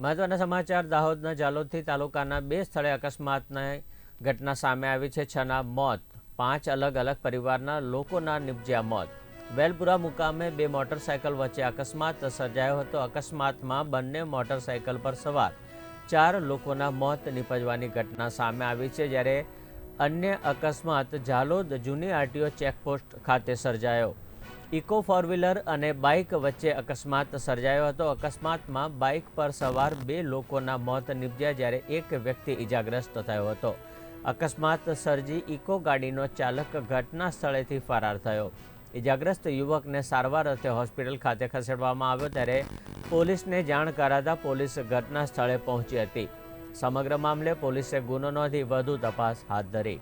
મહત્વના સમાચાર દાહોદના જાલોદથી તાલુકાના 2 સ્થળે અકસ્માતની ઘટના સામે આવી છે। 6ના મોત, 5 અલગ અલગ પરિવારના લોકોના નિપજ્યા મોત। વેલપુરા મુકામે 2 મોટરસાયકલ વચ્ચે અકસ્માત સર્જાયો હતો। અકસ્માતમાં બંને મોટરસાયકલ પર સવાર 4 લોકોના મોત નિપજવાની ઘટના સામે આવી છે, જ્યારે અન્ય અકસ્માત જાલોદ જૂની આરટીઓ ચેકપોસ્ટ ખાતે સર્જાયો। ઇકો ફોર વ્હીલર અને બાઇક વચ્ચે અકસ્માત સર્જાયો હતો। અકસ્માતમાં બાઇક પર સવાર 2 લોકોના મોત નિપજ્યા, જ્યારે એક વ્યક્તિ ઇજાગ્રસ્ત થયો હતો। અકસ્માત સર્જી ઇકો ગાડીનો ચાલક ઘટના સ્થળેથી ફરાર થયો। ઇજાગ્રસ્ત યુવકને સારવાર અર્થે હોસ્પિટલ ખાતે ખસેડવામાં આવ્યો, ત્યારે પોલીસને જાણ કરાતા પોલીસ ઘટના સ્થળે પહોંચી હતી। સમગ્ર મામલે પોલીસે ગુનો નોંધી વધુ તપાસ હાથ ધરી।